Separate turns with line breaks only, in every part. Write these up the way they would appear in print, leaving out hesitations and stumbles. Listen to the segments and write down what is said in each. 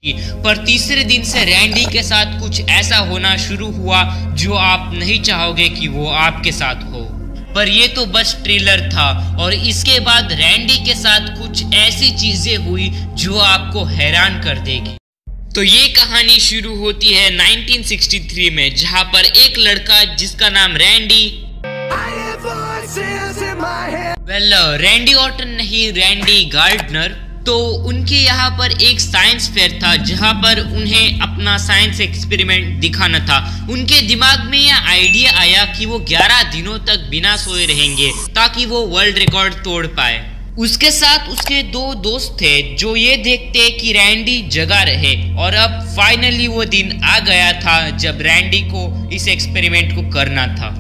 पर तीसरे दिन से रैंडी के साथ कुछ ऐसा होना शुरू हुआ जो आप नहीं चाहोगे कि वो आपके साथ हो। पर ये तो बस ट्रेलर था और इसके बाद रैंडी के साथ कुछ ऐसी चीजें हुई जो आपको हैरान कर देगी। तो ये कहानी शुरू होती है 1963 में, जहां पर एक लड़का जिसका नाम रैंडी रैंडी ऑर्टन नहीं, रैंडी गार्डनर, तो उनके यहाँ पर एक साइंस फेयर था जहाँ पर उन्हें अपना साइंस एक्सपेरिमेंट दिखाना था। उनके दिमाग में यह आइडिया आया कि वो 11 दिनों तक बिना सोए रहेंगे ताकि वो वर्ल्ड रिकॉर्ड तोड़ पाए। उसके साथ उसके 2 दोस्त थे जो ये देखते कि रैंडी जगा रहे, और अब फाइनली वो दिन आ गया था जब रैंडी को इस एक्सपेरिमेंट को करना था।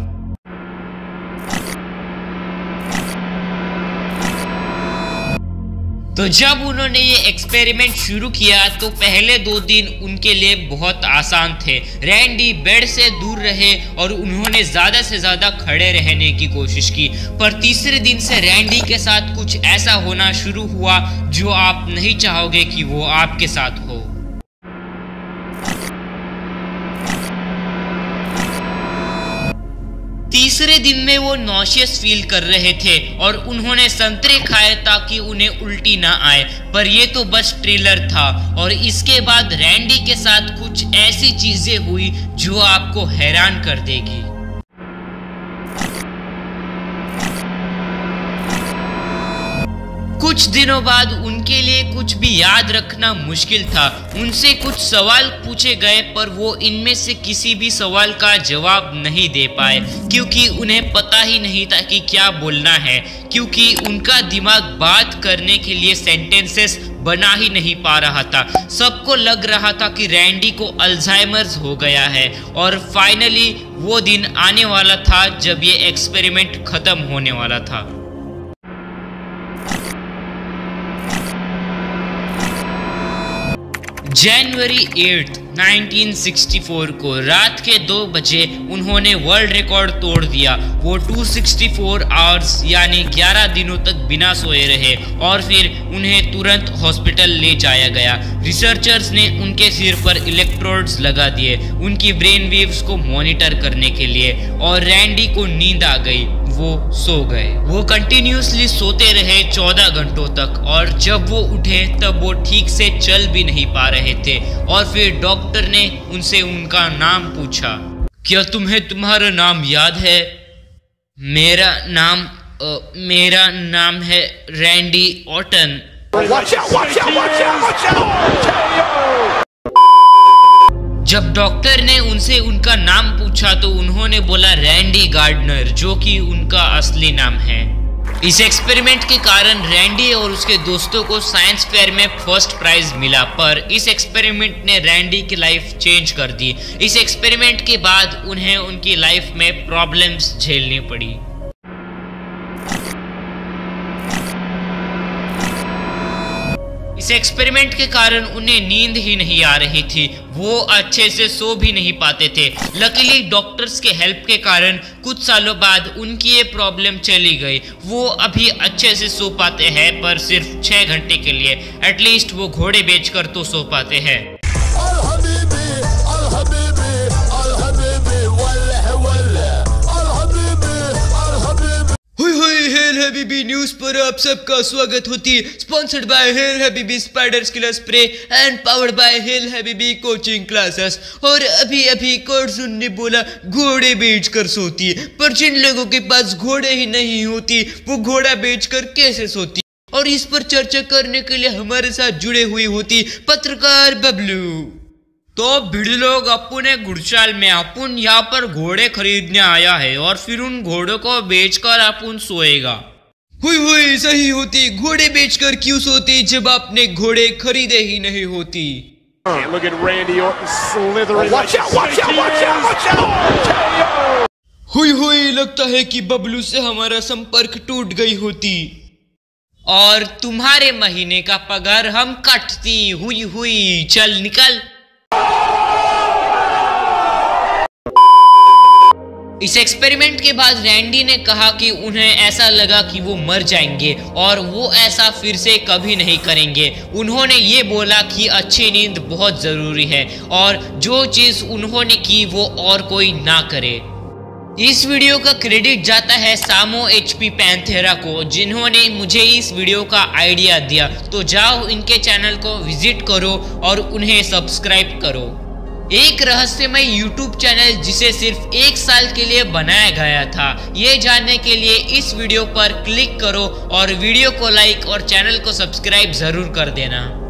तो जब उन्होंने ये एक्सपेरिमेंट शुरू किया तो पहले 2 दिन उनके लिए बहुत आसान थे। रैंडी बेड से दूर रहे और उन्होंने ज्यादा से ज्यादा खड़े रहने की कोशिश की। पर तीसरे दिन से रैंडी के साथ कुछ ऐसा होना शुरू हुआ जो आप नहीं चाहोगे कि वो आपके साथ हो। तीसरे दिन में वो नॉशियस फील कर रहे थे और उन्होंने संतरे खाए ताकि उन्हें उल्टी ना आए। पर ये तो बस ट्रेलर था और इसके बाद रैंडी के साथ कुछ ऐसी चीजें हुई जो आपको हैरान कर देगी। कुछ दिनों बाद उनके लिए कुछ भी याद रखना मुश्किल था। उनसे कुछ सवाल पूछे गए पर वो इनमें से किसी भी सवाल का जवाब नहीं दे पाए, क्योंकि उन्हें पता ही नहीं था कि क्या बोलना है, क्योंकि उनका दिमाग बात करने के लिए सेंटेंसेस बना ही नहीं पा रहा था। सबको लग रहा था कि रैंडी को अल्जाइमर्स हो गया है और फाइनली वो दिन आने वाला था जब ये एक्सपेरिमेंट खत्म होने वाला था। जनवरी 8, 1964 को रात के 2 बजे उन्होंने वर्ल्ड रिकॉर्ड तोड़ दिया। वो 264 आवर्स यानी 11 दिनों तक बिना सोए रहे और फिर उन्हें तुरंत हॉस्पिटल ले जाया गया। रिसर्चर्स ने उनके सिर पर इलेक्ट्रोड्स लगा दिए उनकी ब्रेन वेव्स को मॉनिटर करने के लिए, और रैंडी को नींद आ गई, वो सो गए। वो कंटिन्यूसली सोते रहे 14 घंटों तक, और जब वो उठे तब वो ठीक से चल भी नहीं पा रहे थे। और फिर डॉक्टर ने उनसे उनका नाम पूछा, क्या तुम्हें तुम्हारा नाम याद है? मेरा नाम है रैंडी ऑर्टन। जब डॉक्टर ने उनसे उनका नाम पूछा तो उन्होंने बोला रैंडी गार्डनर, जो कि उनका असली नाम है। इस एक्सपेरिमेंट के कारण रैंडी और उसके दोस्तों को साइंस फेयर में फर्स्ट प्राइज मिला, पर इस एक्सपेरिमेंट ने रैंडी की लाइफ चेंज कर दी। इस एक्सपेरिमेंट के बाद उन्हें उनकी लाइफ में प्रॉब्लम्स झेलनी पड़ी। इस एक्सपेरिमेंट के कारण उन्हें नींद ही नहीं आ रही थी, वो अच्छे से सो भी नहीं पाते थे। लकीली डॉक्टर्स के हेल्प के कारण कुछ सालों बाद उनकी ये प्रॉब्लम चली गई। वो अभी अच्छे से सो पाते हैं, पर सिर्फ 6 घंटे के लिए। एटलीस्ट वो घोड़े बेचकर तो सो पाते हैं। हेल हबीबी न्यूज पर आप सबका स्वागत होती है, sponsored by hello Habibi spider killer spray and powered by hello Habibi coaching classes. और अभी कोर्सुन ने बोला घोड़े बेचकर सोती है, पर जिन लोगों के पास घोड़े ही नहीं होती वो घोड़ा बेचकर कैसे सोती? और इस पर चर्चा करने के लिए हमारे साथ जुड़े हुई होती पत्रकार बबलू। तो भिड़ लोग, अपने गुड़चाल में अपन यहाँ पर घोड़े खरीदने आया है और फिर उन घोड़ों को बेचकर अपन सोएगा। हुई सही होती, घोड़े बेचकर क्यों सोती जब आपने घोड़े खरीदे ही नहीं होती? हुई लगता है कि बबलू से हमारा संपर्क टूट गई होती। और तुम्हारे महीने का पगार हम काटती। हुई चल निकल। इस एक्सपेरिमेंट के बाद रैंडी ने कहा कि उन्हें ऐसा लगा कि वो मर जाएंगे और वो ऐसा फिर से कभी नहीं करेंगे। उन्होंने ये बोला कि अच्छी नींद बहुत ज़रूरी है और जो चीज़ उन्होंने की वो और कोई ना करे। इस वीडियो का क्रेडिट जाता है सामो HP पैंथेरा को, जिन्होंने मुझे इस वीडियो का आइडिया दिया। तो जाओ इनके चैनल को विजिट करो और उन्हें सब्सक्राइब करो। एक रहस्यमय YouTube चैनल जिसे सिर्फ 1 साल के लिए बनाया गया था, ये जानने के लिए इस वीडियो पर क्लिक करो और वीडियो को लाइक और चैनल को सब्सक्राइब जरूर कर देना।